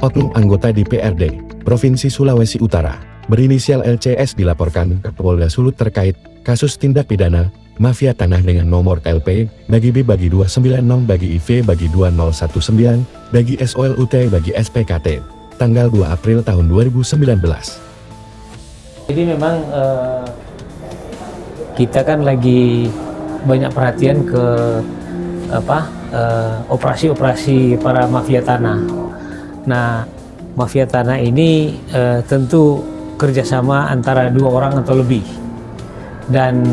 Oknum anggota DPRD Provinsi Sulawesi Utara berinisial LCS dilaporkan ke Polda Sulut terkait kasus tindak pidana mafia tanah dengan nomor KLP bagi B bagi 290 bagi IV bagi 2019 bagi SOLUT bagi SPKT tanggal 2 April tahun 2019. Jadi memang kita kan lagi banyak perhatian ke operasi-operasi para mafia tanah. Nah, mafia tanah ini tentu kerjasama antara dua orang atau lebih, dan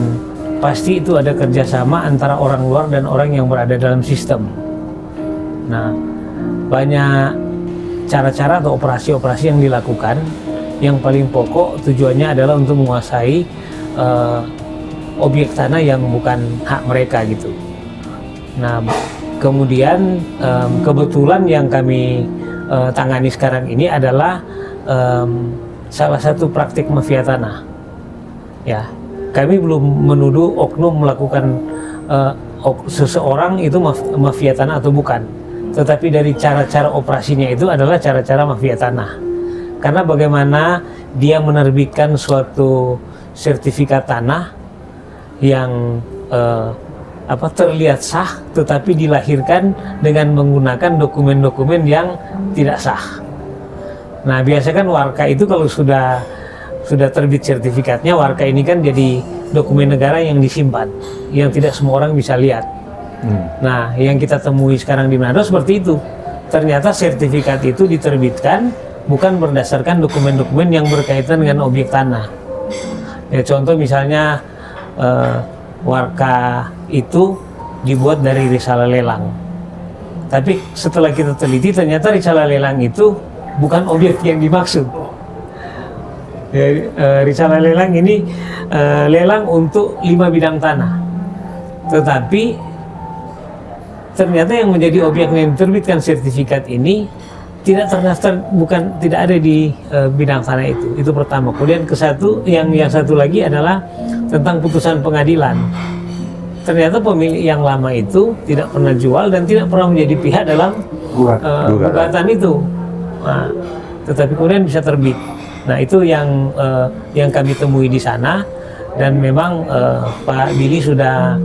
pasti itu ada kerjasama antara orang luar dan orang yang berada dalam sistem. Nah, banyak cara-cara atau operasi-operasi yang dilakukan. Yang paling pokok tujuannya adalah untuk menguasai objek tanah yang bukan hak mereka gitu. Nah, kemudian kebetulan yang kami tangani sekarang ini adalah salah satu praktik mafia tanah. Ya, kami belum menuduh oknum melakukan seseorang itu mafia tanah atau bukan. Tetapi dari cara-cara operasinya itu adalah cara-cara mafia tanah. Karena bagaimana dia menerbitkan suatu sertifikat tanah yang terlihat sah, tetapi dilahirkan dengan menggunakan dokumen-dokumen yang tidak sah. Nah, biasanya kan warka itu kalau sudah terbit sertifikatnya, warka ini kan jadi dokumen negara yang disimpan, yang tidak semua orang bisa lihat. Nah, yang kita temui sekarang di Manado seperti itu. Ternyata sertifikat itu diterbitkan bukan berdasarkan dokumen-dokumen yang berkaitan dengan objek tanah. Ya, contoh misalnya warka itu dibuat dari risalah lelang. Tapi setelah kita teliti, ternyata risalah lelang itu bukan objek yang dimaksud. Ya, risalah lelang ini lelang untuk 5 bidang tanah. Tetapi ternyata yang menjadi objek yang diterbitkan sertifikat ini tidak terdaftar, tidak ada di bidang tanah itu. Itu pertama. Kemudian yang satu lagi adalah tentang putusan pengadilan. Ternyata pemilik yang lama itu tidak pernah jual dan tidak pernah menjadi pihak dalam gugatan itu. Nah, tetapi kemudian bisa terbit. Nah, itu yang kami temui di sana, dan memang Pak Billy sudah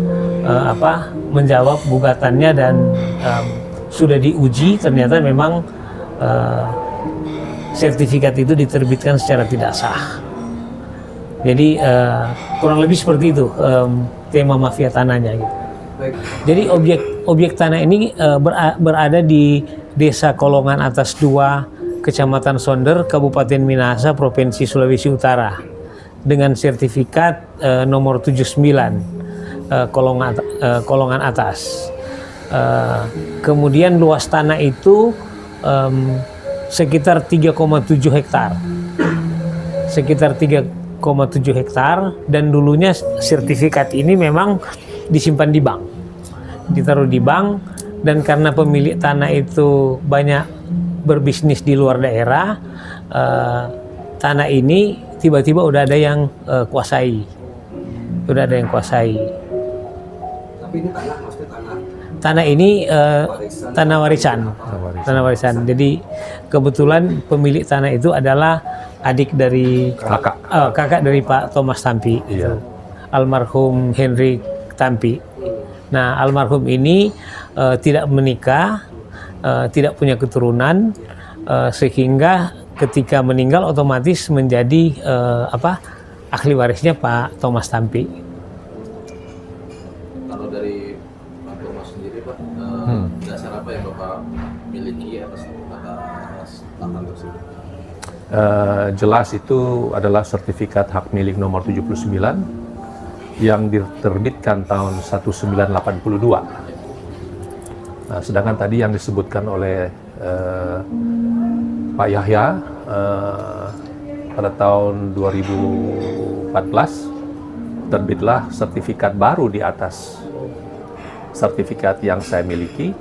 menjawab gugatannya, dan sudah diuji. Ternyata memang sertifikat itu diterbitkan secara tidak sah. Jadi kurang lebih seperti itu tema mafia tanahnya gitu. Jadi objek tanah ini berada di Desa Kolongan Atas 2, Kecamatan Sonder, Kabupaten Minahasa, Provinsi Sulawesi Utara, dengan sertifikat nomor 79 Kolongan Atas. Kemudian luas tanah itu sekitar 3,7 hektar. Sekitar 3,7 hektar, dan dulunya sertifikat ini memang disimpan di bank. Ditaruh di bank, dan karena pemilik tanah itu banyak berbisnis di luar daerah, tanah ini tiba-tiba udah ada yang kuasai. Udah ada yang kuasai. Tapi ini tanah, maksudnya tanah ini tanah warisan. Tanah warisan. Jadi kebetulan pemilik tanah itu adalah adik dari kakak dari Pak Thomas Tampi, iya. Almarhum Henry Tampi. Nah, almarhum ini tidak menikah, tidak punya keturunan, sehingga ketika meninggal otomatis menjadi ahli warisnya Pak Thomas Tampi. Kalau dari Pak Thomas sendiri, Pak, dasar apa yang Bapak miliki atas lahan tersebut? Jelas itu adalah sertifikat hak milik nomor 79 yang diterbitkan tahun 1982. Nah, sedangkan tadi yang disebutkan oleh Pak Yahya pada tahun 2014 terbitlah sertifikat baru di atas sertifikat yang saya miliki,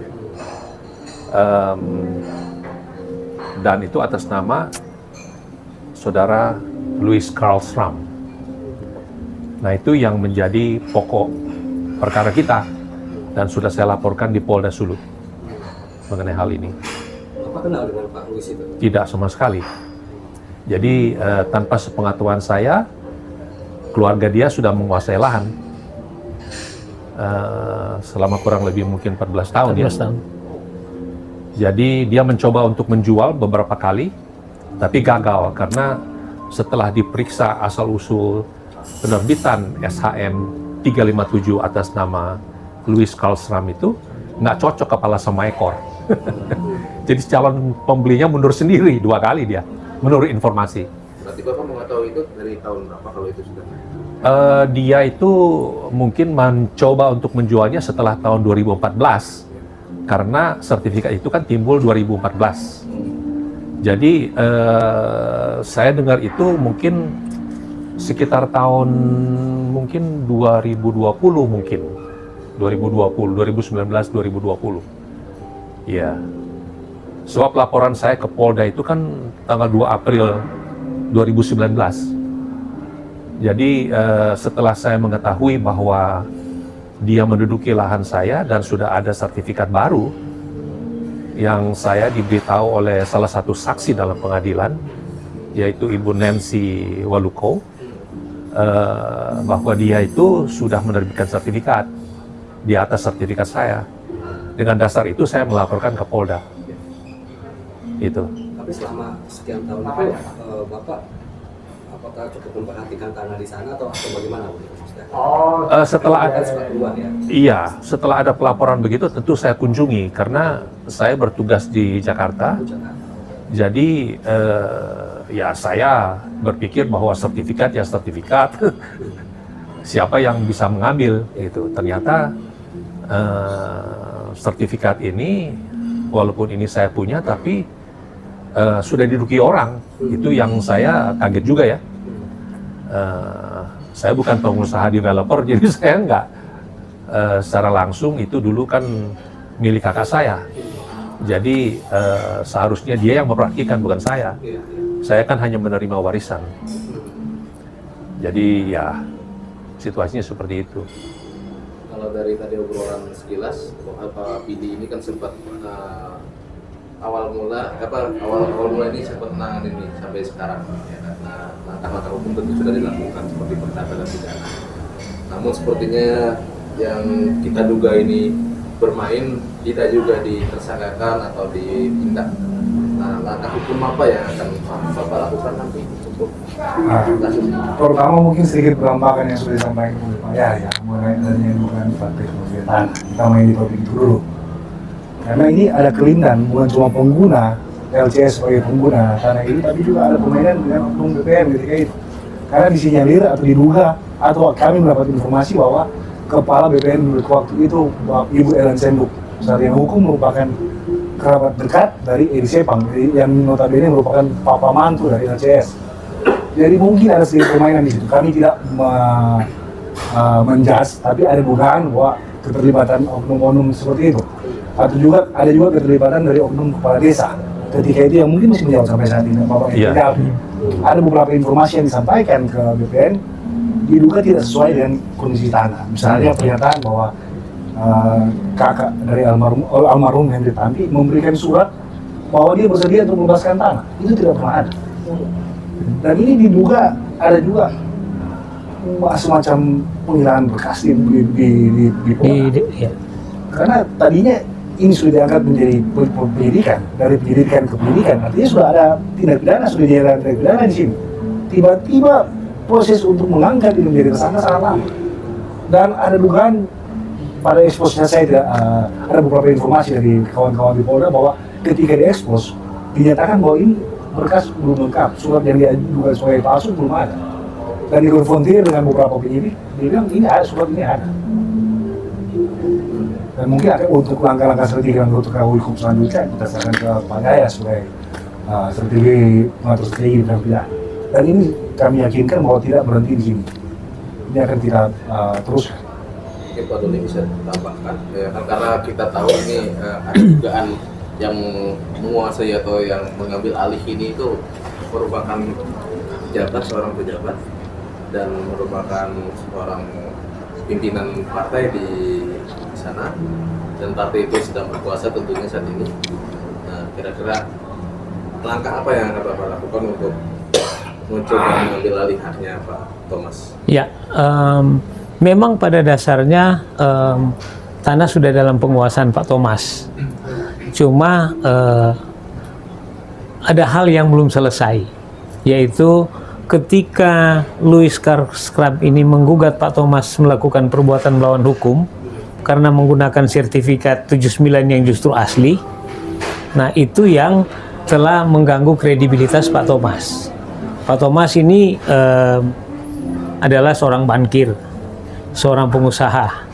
dan itu atas nama Saudara Louis Carl Schramm. Nah, itu yang menjadi pokok perkara kita, dan sudah saya laporkan di Polda Sulut mengenai hal ini. Bapak kenal dengan Pak Luis itu? Tidak sama sekali. Jadi tanpa sepengetahuan saya, keluarga dia sudah menguasai lahan selama kurang lebih mungkin 14 tahun 14 ya. tahun. Jadi dia mencoba untuk menjual beberapa kali, tapi gagal karena setelah diperiksa asal-usul penerbitan SHM 357 atas nama Louis Karlsram itu nggak cocok kepala sama ekor. Jadi calon pembelinya mundur sendiri 2 kali dia, menurut informasi. Berarti Bapak mengetahui itu dari tahun berapa kalau itu sudah? Dia itu mungkin mencoba untuk menjualnya setelah tahun 2014 karena sertifikat itu kan timbul 2014. Jadi saya dengar itu mungkin sekitar tahun mungkin 2020 mungkin 2019 2020. Ya. Sebab laporan saya ke Polda itu kan tanggal 2 April 2019. Jadi setelah saya mengetahui bahwa dia menduduki lahan saya dan sudah ada sertifikat baru yang saya diberitahu oleh salah satu saksi dalam pengadilan, yaitu Ibu Nancy Waluko, bahwa dia itu sudah menerbitkan sertifikat di atas sertifikat saya. Dengan dasar itu saya melaporkan ke Polda. Itu. Tapi selama sekian tahun itu Bapak apakah cukup memperhatikan tanah di sana atau bagaimana? Setelah ada, Keluar, ya? iya, setelah ada pelaporan begitu tentu saya kunjungi karena saya bertugas di Jakarta. Jadi ya saya berpikir bahwa sertifikat ya sertifikat, siapa yang bisa mengambil gitu. Ternyata sertifikat ini walaupun ini saya punya tapi sudah diduduki orang. Itu yang saya kaget juga ya. Saya bukan pengusaha developer, jadi saya nggak secara langsung itu dulu kan milik kakak saya. Jadi seharusnya dia yang mempraktikkan, bukan saya. Saya kan hanya menerima warisan. Jadi ya situasinya seperti itu. Kalau dari tadi obrolan sekilas, Pak Pidi ini kan sempat awal mula ini sempat menangani ini sampai sekarang ya, karena langkah-langkah hukum tentu sudah dilakukan seperti perdata dan pidana. Namun sepertinya yang kita duga ini bermain tidak juga ditersangkakan atau ditindak. Nah, langkah hukum apa yang akan Bapak lakukan nanti untuk kasus ini? Pertama mungkin sedikit penampakan yang sudah disampaikan oleh Pak Yahya mengenai adanya dugaan praktik mafia tanah. Kita main di topik itu dulu. Karena ini ada kelindan, bukan cuma pengguna LCS sebagai pengguna tanah ini, tapi juga ada permainan dengan oknum BPN ketika itu. Karena disinyalir atau diduga atau kami mendapat informasi bahwa kepala BPN waktu itu Ibu Ellen Sembuk, saat yang hukum merupakan kerabat dekat dari Edi Sepang, yang notabene merupakan papa mantu dari LCS. Jadi mungkin ada sedikit permainan di situ. Kami tidak menjudge, tapi ada dugaan bahwa keterlibatan oknum-oknum seperti itu. Atau juga ada juga keterlibatan dari oknum kepala desa ketika itu yang mungkin masih menjawab sampai saat ini Bapak Iya. Ada beberapa informasi yang disampaikan ke BPN diduga tidak sesuai dengan kondisi tanah. Misalnya pernyataan bahwa kakak dari almarhum Henry Tampi memberikan surat bahwa dia bersedia untuk membebaskan tanah. Itu tidak pernah ada. Dan ini diduga ada juga semacam penghilangan berkas di Polda. Ya. Karena tadinya ini sudah diangkat menjadi penyidikan, dari penyelidikan ke penyidikan, artinya sudah ada tindak pidana, sudah dijalankan tindak pidana di sini. Tiba-tiba proses untuk mengangkat ini menjadi tersangka sangat lama. Dan ada dugaan pada eksposnya saya tidak, ada beberapa informasi dari kawan-kawan di Polda bahwa ketika diekspos dinyatakan bahwa ini berkas belum lengkap, surat yang diduga sebagai palsu belum ada. Dan dikonfrontir dengan beberapa penyidik, dia bilang ini ada, surat ini ada. Dan mungkin akan untuk langkah-langkah strategi yang untuk hukum selanjutnya kita serahkan ke Pak Yahya sebagai strategi mengatur strategi di bidang pidana. Dan ini kami yakinkan bahwa tidak berhenti di sini. Ini akan kita teruskan. Mungkin Pak Doni bisa tambahkan, ya, kan karena kita tahu ini ada dugaan yang menguasai atau yang mengambil alih ini itu merupakan seorang pejabat dan merupakan seorang pimpinan partai di sana, dan partai itu sedang berkuasa tentunya saat ini. Nah, kira-kira langkah apa yang akan Bapak lakukan untuk mencoba mengambil alih haknya Pak Thomas? Ya, memang pada dasarnya tanah sudah dalam penguasaan Pak Thomas. Cuma ada hal yang belum selesai, yaitu ketika Louis Carl Schramm ini menggugat Pak Thomas melakukan perbuatan melawan hukum karena menggunakan sertifikat 79 yang justru asli. Nah, itu yang telah mengganggu kredibilitas Pak Thomas. Pak Thomas ini adalah seorang bankir, seorang pengusaha,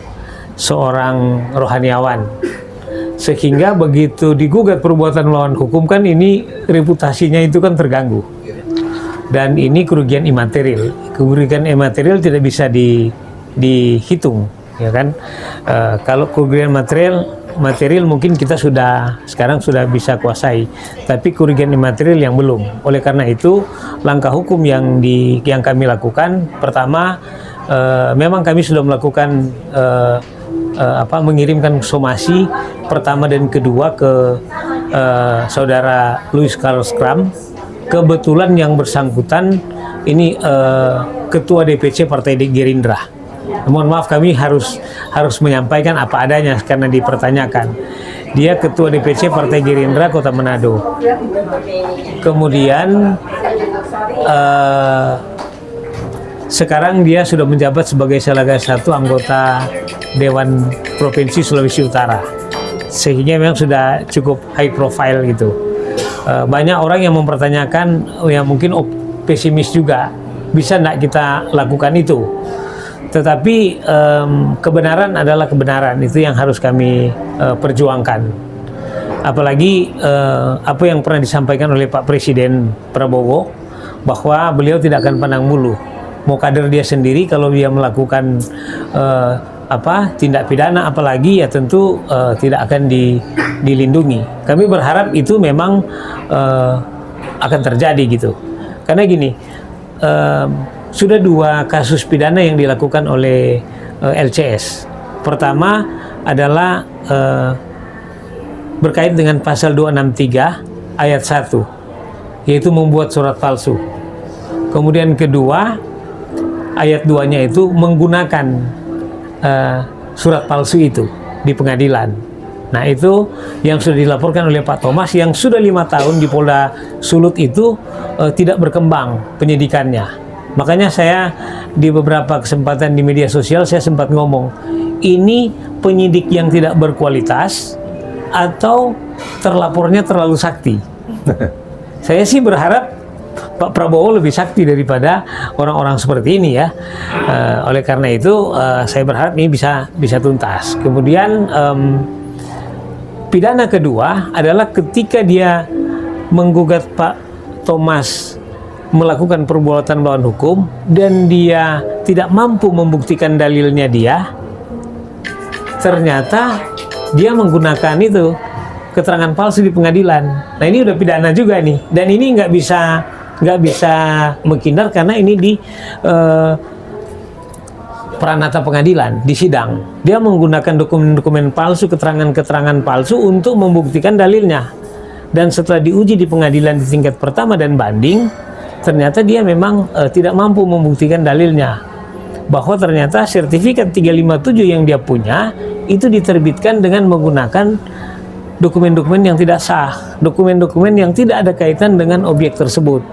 seorang rohaniawan. Sehingga begitu digugat perbuatan melawan hukum, kan ini reputasinya itu kan terganggu. Dan ini kerugian imaterial. Kerugian imaterial tidak bisa dihitung, ya kan? Kalau kerugian material mungkin kita sekarang sudah bisa kuasai, tapi kerugian imaterial yang belum. Oleh karena itu, langkah hukum yang kami lakukan, pertama, memang kami sudah melakukan mengirimkan somasi pertama dan kedua ke saudara Louis Carl Schramm. Kebetulan yang bersangkutan ini ketua DPC Partai Gerindra. Mohon maaf, kami harus menyampaikan apa adanya karena dipertanyakan. Dia ketua DPC Partai Gerindra Kota Manado. Kemudian sekarang dia sudah menjabat sebagai salah satu anggota Dewan Provinsi Sulawesi Utara, sehingga memang sudah cukup high profile gitu. Banyak orang yang mempertanyakan, ya mungkin pesimis juga, bisa enggak kita lakukan itu? Tetapi kebenaran adalah kebenaran, itu yang harus kami perjuangkan. Apalagi apa yang pernah disampaikan oleh Pak Presiden Prabowo, bahwa beliau tidak akan pandang bulu. Mau kader dia sendiri, kalau dia melakukan tindak pidana apalagi, ya tentu tidak akan dilindungi. Kami berharap itu memang akan terjadi gitu. Karena gini, sudah 2 kasus pidana yang dilakukan oleh LCS. Pertama adalah berkait dengan pasal 263 ayat 1, yaitu membuat surat palsu. Kemudian kedua, ayat 2-nya itu menggunakan surat palsu itu di pengadilan. Nah, itu yang sudah dilaporkan oleh Pak Thomas, yang sudah 5 tahun di Polda Sulut itu tidak berkembang penyidikannya. Makanya saya di beberapa kesempatan di media sosial saya sempat ngomong, ini penyidik yang tidak berkualitas atau terlapornya terlalu sakti. Saya sih berharap Pak Prabowo lebih sakti daripada orang-orang seperti ini ya. Oleh karena itu saya berharap ini bisa tuntas. Kemudian pidana kedua adalah ketika dia menggugat Pak Thomas melakukan perbuatan melawan hukum dan dia tidak mampu membuktikan dalilnya dia, ternyata dia menggunakan itu keterangan palsu di pengadilan. Nah, ini udah pidana juga nih, dan ini nggak bisa menghindar karena ini di peranata pengadilan, di sidang. Dia menggunakan dokumen-dokumen palsu, keterangan-keterangan palsu untuk membuktikan dalilnya. Dan setelah diuji di pengadilan di tingkat pertama dan banding, ternyata dia memang tidak mampu membuktikan dalilnya. Bahwa ternyata sertifikat 357 yang dia punya itu diterbitkan dengan menggunakan dokumen-dokumen yang tidak sah, dokumen-dokumen yang tidak ada kaitan dengan objek tersebut.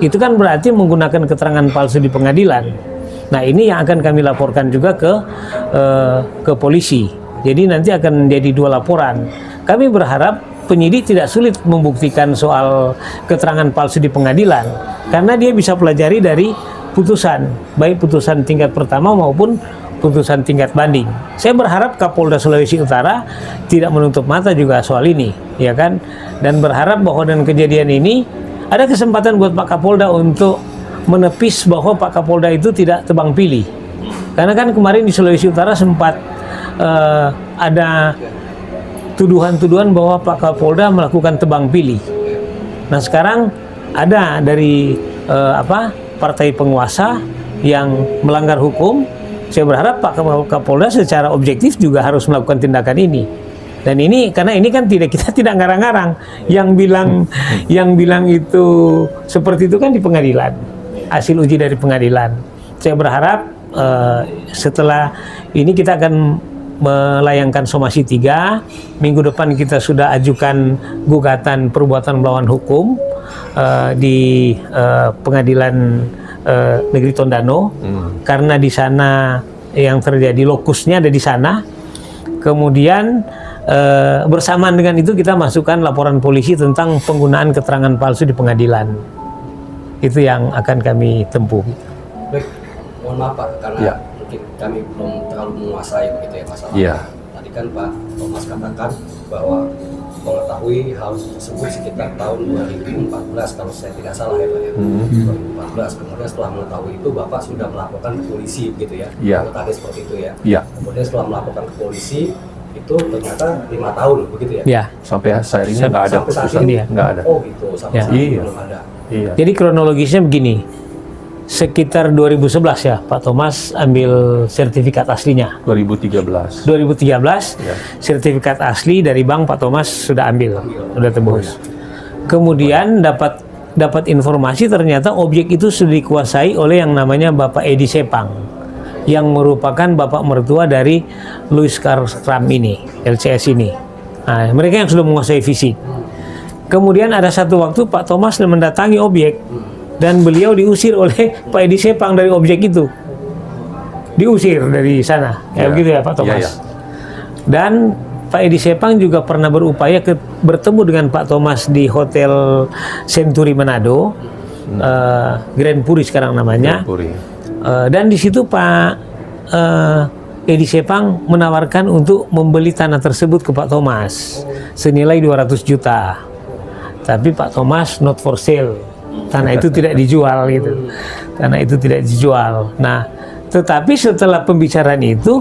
Itu kan berarti menggunakan keterangan palsu di pengadilan. Nah, ini yang akan kami laporkan juga ke polisi. Jadi nanti akan jadi 2 laporan. Kami berharap penyidik tidak sulit membuktikan soal keterangan palsu di pengadilan, karena dia bisa pelajari dari putusan, baik putusan tingkat pertama maupun putusan tingkat banding. Saya berharap Kapolda Sulawesi Utara tidak menutup mata juga soal ini, ya kan? Dan berharap bahwa dengan kejadian ini ada kesempatan buat Pak Kapolda untuk menepis bahwa Pak Kapolda itu tidak tebang pilih. Karena kan kemarin di Sulawesi Utara sempat ada tuduhan-tuduhan bahwa Pak Kapolda melakukan tebang pilih. Nah, sekarang ada dari partai penguasa yang melanggar hukum. Saya berharap Pak Kapolda secara objektif juga harus melakukan tindakan ini. Dan ini karena ini kan kita tidak ngarang-ngarang. Yang bilang itu seperti itu kan di pengadilan. Hasil uji dari pengadilan. Saya berharap setelah ini kita akan melayangkan somasi 3. Minggu depan kita sudah ajukan gugatan perbuatan melawan hukum di pengadilan negeri Tondano, karena di sana yang terjadi lokusnya ada di sana. Kemudian bersamaan dengan itu kita masukkan laporan polisi tentang penggunaan keterangan palsu di pengadilan. Itu yang akan kami tempuh. Baik, mohon maaf Pak, karena Ya. mungkin kami belum terlalu menguasai begitu ya masalah. Ya. Tadi kan Pak Thomas katakan bahwa mengetahui hal tersebut sekitar tahun 2014 kalau saya tidak salah ya Pak ya. 2014. Kemudian setelah mengetahui itu Bapak sudah melaporkan ke polisi begitu ya. Ya. Tadi seperti itu ya. Ya. Kemudian setelah melaporkan ke polisi itu ternyata 5 tahun begitu ya. Ya. Sampai saat ini nggak ada Sampai saat keputusan, ini ya. nggak ada. Oh gitu, sampai Ya. saat ini Iya. belum ada. Iya. Jadi kronologisnya begini. Sekitar 2011 ya, Pak Thomas ambil sertifikat aslinya. 2013. 2013, Ya. sertifikat asli dari bank Pak Thomas sudah ambil, sudah tebus. Kemudian dapat informasi ternyata objek itu sudah dikuasai oleh yang namanya Bapak Edi Sepang, yang merupakan bapak mertua dari Louis Carl Stram ini, LCS ini. Nah, mereka yang sudah menguasai fisik. Kemudian ada satu waktu Pak Thomas mendatangi objek dan beliau diusir oleh Pak Edi Sepang dari objek itu. Diusir dari sana. Ya. Ya begitu ya Pak Thomas. Ya, ya. Dan Pak Edi Sepang juga pernah berupaya bertemu dengan Pak Thomas di Hotel Century Manado, Grand Puri sekarang namanya. Puri. Dan di situ Pak Edi Sepang menawarkan untuk membeli tanah tersebut ke Pak Thomas senilai 200 juta. Tapi Pak Thomas not for sale. Tanah itu tidak dijual gitu. Tanah itu tidak dijual. Nah, tetapi setelah pembicaraan itu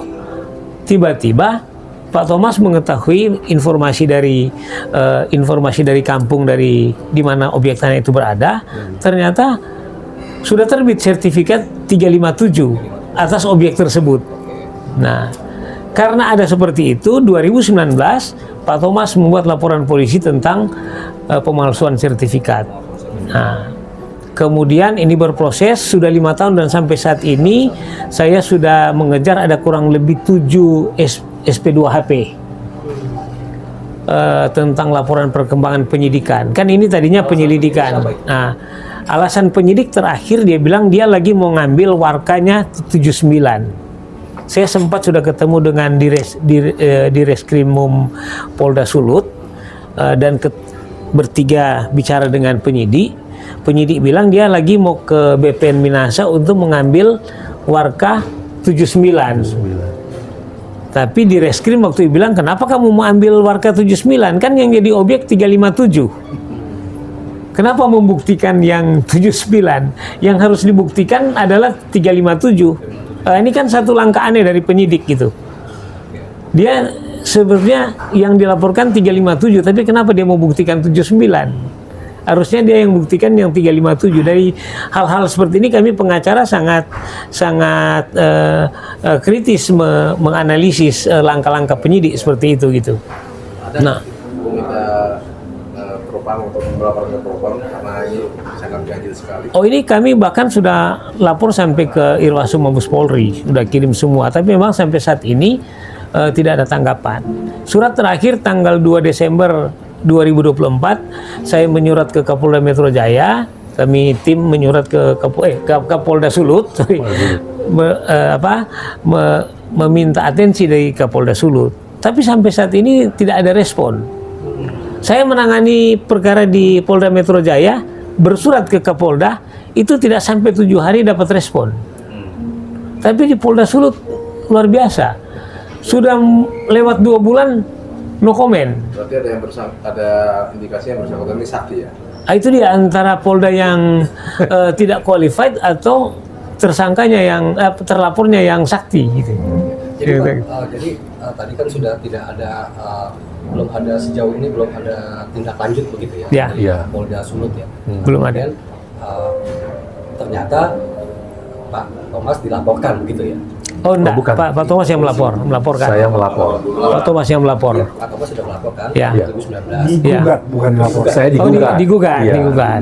tiba-tiba Pak Thomas mengetahui informasi dari kampung dari di mana objek tanah itu berada. Ternyata sudah terbit sertifikat 357 atas objek tersebut. Nah, karena ada seperti itu, 2019 Pak Thomas membuat laporan polisi tentang pemalsuan sertifikat. Nah, kemudian ini berproses sudah 5 tahun dan sampai saat ini saya sudah mengejar ada kurang lebih 7 SP2HP tentang laporan perkembangan penyidikan. Kan ini tadinya penyelidikan. Nah, alasan penyidik terakhir dia bilang dia lagi mau ngambil warkanya 79. Saya sempat sudah ketemu dengan di Reskrimum Polda Sulut dan bertiga bicara dengan penyidik. Penyidik bilang dia lagi mau ke BPN Minasa untuk mengambil warka 79. Tapi di Reskrim waktu itu bilang, kenapa kamu mau ambil warka 79? Kan yang jadi objek 357. Kenapa membuktikan yang 79? Yang harus dibuktikan adalah 357. Ini kan satu langkah aneh dari penyidik gitu. Dia sebenarnya yang dilaporkan 357, tapi kenapa dia mau buktikan 79? Harusnya dia yang buktikan yang 357. Dari hal-hal seperti ini kami pengacara sangat kritis menganalisis langkah-langkah penyidik seperti itu gitu. Nah, Minta propam untuk melaporkan ke propam karena ini sangat ganjil sekali. oh ini kami bahkan sudah lapor sampai ke Irwasum Mabes Polri, sudah kirim semua. Tapi memang sampai saat ini tidak ada tanggapan. Surat terakhir tanggal 2 Desember 2024 saya menyurat ke Kapolda Metro Jaya, kami tim menyurat ke Kapolda Sulut, meminta atensi dari Kapolda Sulut. Tapi sampai saat ini tidak ada respon. Saya menangani perkara di Polda Metro Jaya, bersurat ke Kapolda, itu tidak sampai 7 hari dapat respon. Tapi di Polda Sulut luar biasa. Sudah lewat 2 bulan no comment. Berarti ada indikasi yang bersangkutan ini sakti ya? Itu dia antara Polda yang tidak qualified atau tersangkanya yang terlapornya yang sakti gitu. Jadi Pak, tadi kan sudah tidak ada belum ada sejauh ini belum ada tindak lanjut begitu ya? Ya. Dari Ya. Polda Sulut ya. Belum ada. Dan ternyata Pak Thomas dilaporkan begitu ya? Oh enggak, bukan. Pak Thomas yang melaporkan. Saya melapor. Pak Thomas yang melapor. Pak Thomas sudah melaporkan Ya. 2019. Digugat, bukan lapor. Saya Oh, digugat. digugat, Iya. digugat.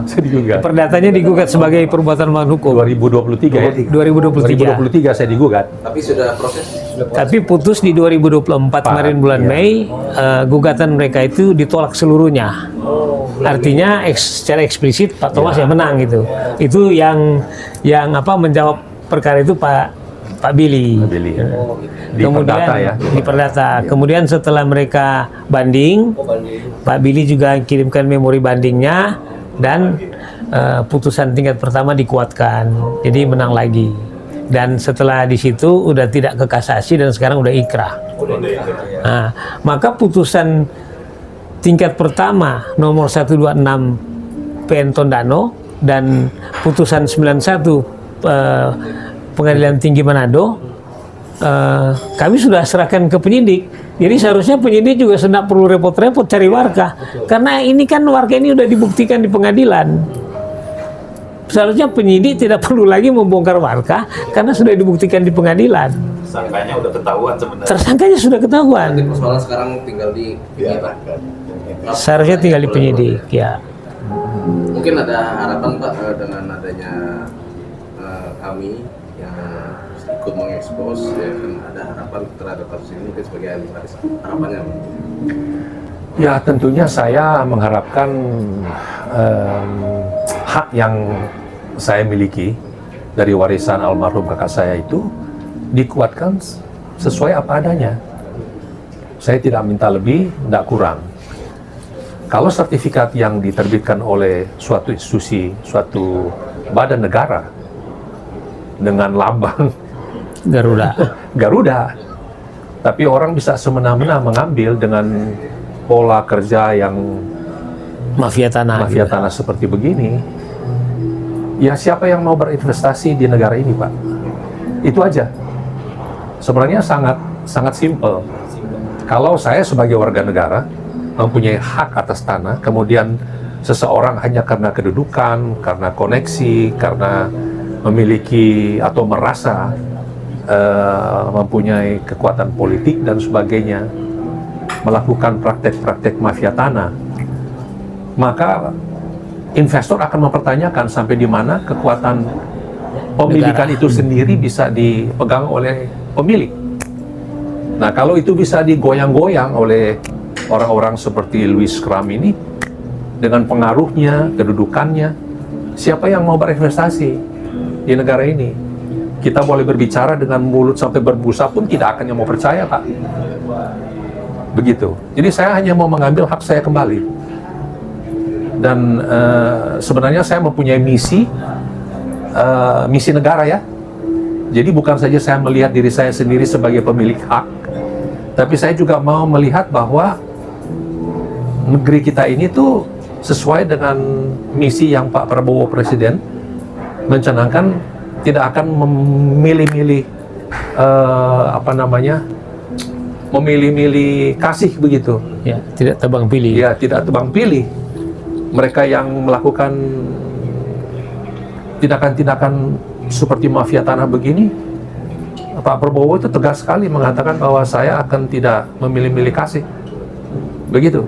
Saya digugat. Perdatanya digugat sebagai perbuatan melawan hukum. 2023 ya. 2023. 2023 saya digugat. Tapi sudah proses. Tapi putus di 2024 kemarin bulan Iya. Mei, gugatan mereka itu ditolak seluruhnya. Artinya secara eksplisit Pak Thomas yang menang gitu. Itu yang menjawab perkara itu Pak Billy. Billy. Di Kemudian perdata ya. di perdata. Kemudian setelah mereka banding, Pak Billy juga kirimkan memori bandingnya dan putusan tingkat pertama dikuatkan. Jadi menang lagi. Dan setelah di situ udah tidak ke kasasi dan sekarang udah ikrah. Nah, maka putusan tingkat pertama nomor 126 PN Tondano dan putusan 91 Pengadilan Tinggi Manado, kami sudah serahkan ke penyidik. Jadi seharusnya penyidik juga tidak perlu repot-repot cari warga, karena ini kan warga ini udah dibuktikan di pengadilan. Seharusnya penyidik tidak perlu lagi membongkar warga karena sudah dibuktikan di pengadilan. Tersangkanya udah ketahuan sebenarnya. Tersangkanya sudah ketahuan. Nanti persoalan sekarang tinggal di penyidik. Seharusnya tinggal di penyidik, ya. Mungkin ada harapan Pak dengan adanya kami yang ikut mengekspos, ya kan ada harapan terhadap kasus ini mungkin sebagai ahli waris. Harapannya apa? Ya tentunya saya mengharapkan hak yang saya miliki dari warisan almarhum kakak saya itu dikuatkan sesuai apa adanya. Saya tidak minta lebih, tidak kurang. Kalau sertifikat yang diterbitkan oleh suatu institusi, suatu badan negara dengan lambang Garuda, tapi orang bisa semena-mena mengambil dengan pola kerja yang Mafia tanah. seperti begini. Ya siapa yang mau berinvestasi di negara ini, Pak? Itu aja. Sebenarnya sangat simpel. Kalau saya sebagai warga negara mempunyai hak atas tanah, kemudian seseorang hanya karena kedudukan, karena koneksi, karena memiliki atau merasa mempunyai kekuatan politik dan sebagainya, melakukan praktek-praktek mafia tanah, maka investor akan mempertanyakan sampai di mana kekuatan pemilikan itu sendiri bisa dipegang oleh pemilik. Nah, kalau itu bisa digoyang-goyang oleh orang-orang seperti Louis Schramm ini dengan pengaruhnya, kedudukannya, siapa yang mau berinvestasi di negara ini? Kita boleh berbicara dengan mulut sampai berbusa pun tidak akan yang mau percaya, Pak. Begitu. Jadi saya hanya mau mengambil hak saya kembali. Dan sebenarnya saya mempunyai misi negara ya. Jadi bukan saja saya melihat diri saya sendiri sebagai pemilik hak, tapi saya juga mau melihat bahwa negeri kita ini tuh sesuai dengan misi yang Pak Prabowo Presiden mencanangkan, tidak akan memilih-milih memilih-milih kasih begitu. Ya, tidak tebang pilih. Ya, tidak tebang pilih. Mereka yang melakukan tindakan-tindakan seperti mafia tanah begini, Pak Prabowo itu tegas sekali mengatakan bahwa saya akan tidak memilih-milih kasih. Begitu.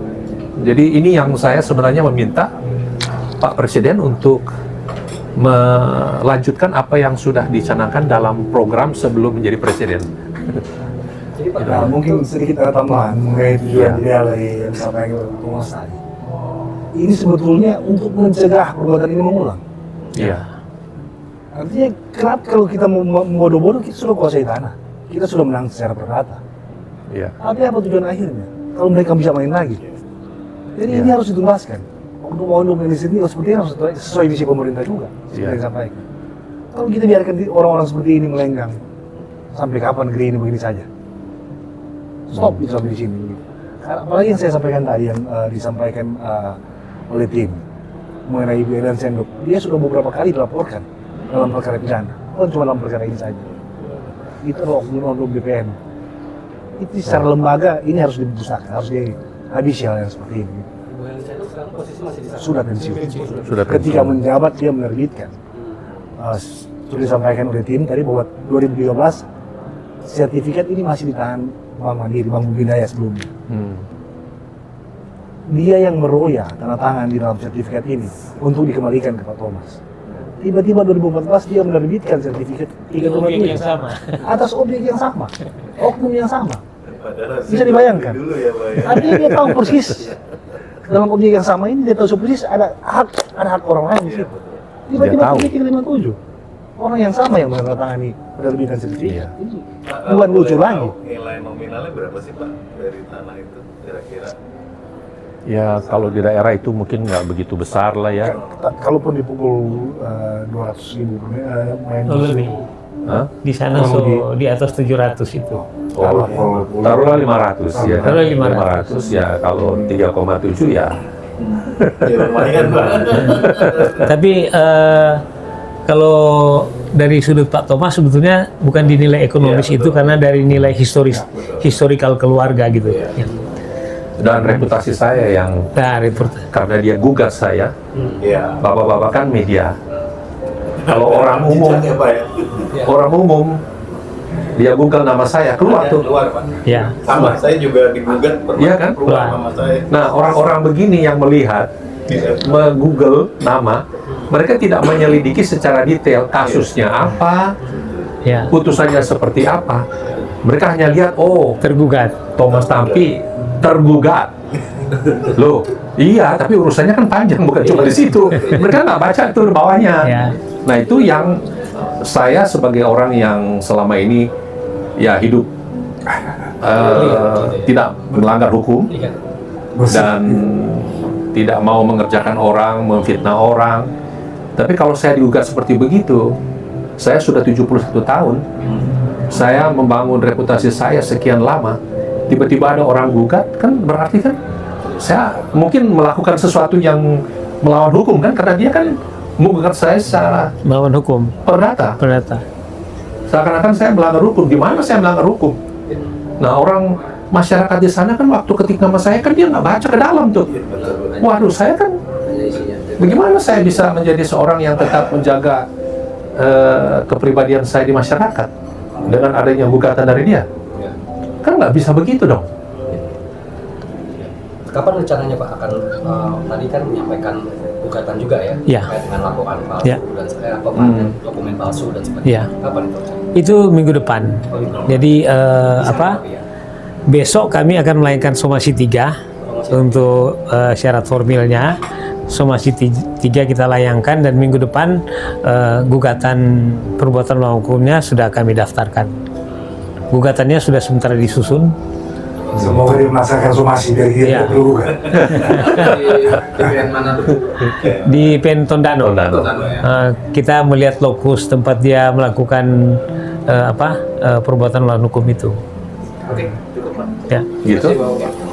Jadi ini yang saya sebenarnya meminta Pak Presiden untuk melanjutkan apa yang sudah dicanangkan dalam program sebelum menjadi presiden. Jadi Pak, mungkin sedikit ada tambahan mengenai tujuan ideal yang disampaikan oleh Thomas tadi. Ini sebetulnya untuk mencegah perbuatan ini mengulang. Iya. Artinya kenapa kalau kita mau bodoh-bodoh, kita sudah kuasai tanah, kita sudah menang secara perdata. Iya. Tapi apa tujuan akhirnya? Kalau mereka bisa main lagi. Jadi ini harus dituntaskan. Untuk ini sendiri sepertinya harus sesuai visi pemerintah juga, seperti yang sampaikan. Kalau kita biarkan orang-orang seperti ini melenggang, sampai kapan negeri ini begini saja? Stop itu sampai di sini. Apalagi yang saya sampaikan tadi, yang disampaikan oleh tim mengenai Ibu Elian Senduk, dia sudah beberapa kali dilaporkan dalam perkara pidana, bukan cuma dalam perkara ini saja. Itu adalah oknum BPN. Itu secara lembaga ini harus dibusahkan, harus dihabisi hal yang seperti ini. Sudah pensiun. Ketika menjabat dia menerbitkan. Sudah disampaikan oleh tim tadi bahwa 2013 sertifikat ini masih di tangan Bank Mandiri, Bank Budidaya sebelumnya. Dia yang meroya tanda tangan di dalam sertifikat ini untuk dikembalikan ke Pak Thomas. Tiba-tiba 2014 dia menerbitkan sertifikat 3,7 yang sama. atas objek yang sama, oknum yang sama. Padahal Bisa dibayangkan. dulu ya Pak ya. Artinya dia tahu persis dalam objek yang sama ini, dia tahu persis ada hak orang lain di situ. Tiba-tiba Dia tahu. objek 357 orang yang sama yang menandatangani penerbitan sertifikat. Pak, Ini kalau bukan lucu boleh lagi. tahu, Nilai nominalnya berapa sih Pak dari tanah itu kira-kira? Ya kalau di daerah itu mungkin nggak begitu besar lah ya. Kalaupun dipukul 200.000 main Lebih. Hah? Di sana di atas 700 itu. Oh, taruhlah 500 ya. Taruhlah 500 ya, kalau 3,7 ya. Ya lumayan Pak. Tapi kalau dari sudut Pak Thomas sebetulnya bukan dinilai ekonomis Iya, itu betul. karena dari nilai historikal keluarga gitu. Ya. Dan reputasi saya yang Nah, report. karena dia gugat saya, Iya. bapak-bapak kan media. Kalau orang umum, Jejak ya Pak ya. orang umum dia Google nama saya keluar Ada tuh. Keluar Pak. Ya. Sama, saya juga digugat pernah Iya kan? keluar Keluar. nama saya. Nah orang-orang begini yang melihat, Iya. me-Google nama, mereka tidak menyelidiki secara detail kasusnya apa, Ya. putusannya seperti apa. Mereka hanya lihat, oh Tergugat. Thomas Tampi tergugat. Loh, iya, tapi urusannya kan panjang, bukan cuma di situ. Mereka nggak baca tuh bawahnya. Ya. Nah itu yang saya sebagai orang yang selama ini ya hidup tidak melanggar hukum dan tidak mau mengerjakan orang, memfitnah orang. Tapi kalau saya digugat seperti begitu, saya sudah 71 tahun, saya membangun reputasi saya sekian lama, tiba-tiba ada orang gugat, kan berarti kan saya mungkin melakukan sesuatu yang melawan hukum kan, karena dia kan menggugat saya secara Melawan hukum. perdata. Seakan-akan saya melanggar hukum. Di mana saya melanggar hukum? Nah, orang masyarakat di sana kan waktu ketik nama saya kan dia nggak baca ke dalam tuh. Waduh, saya kan bagaimana saya bisa menjadi seorang yang tetap menjaga kepribadian saya di masyarakat dengan adanya gugatan dari dia? Kan nggak bisa begitu dong. Kapan rencananya Pak akan tadi kan menyampaikan gugatan juga ya, Ya. terkait dengan laporan palsu Ya. dan dokumen palsu dan sebagainya. Ya. Kapan itu? Itu minggu depan. Jadi apa? Besok kami akan melayangkan somasi 3 untuk syarat formilnya. Somasi 3 kita layangkan dan minggu depan gugatan perbuatan melawan hukumnya sudah kami daftarkan. Gugatannya sudah sementara disusun. Semoga dia melaksanakan somasi biar dia Iya. tidak perlu kan. Di PN mana tuh? Di PN Tondano. Tondano. Tondano ya. Kita melihat lokus tempat dia melakukan perbuatan melawan hukum itu. Oke, cukup Pak. Ya. Gitu. Terima kasih, Bapak.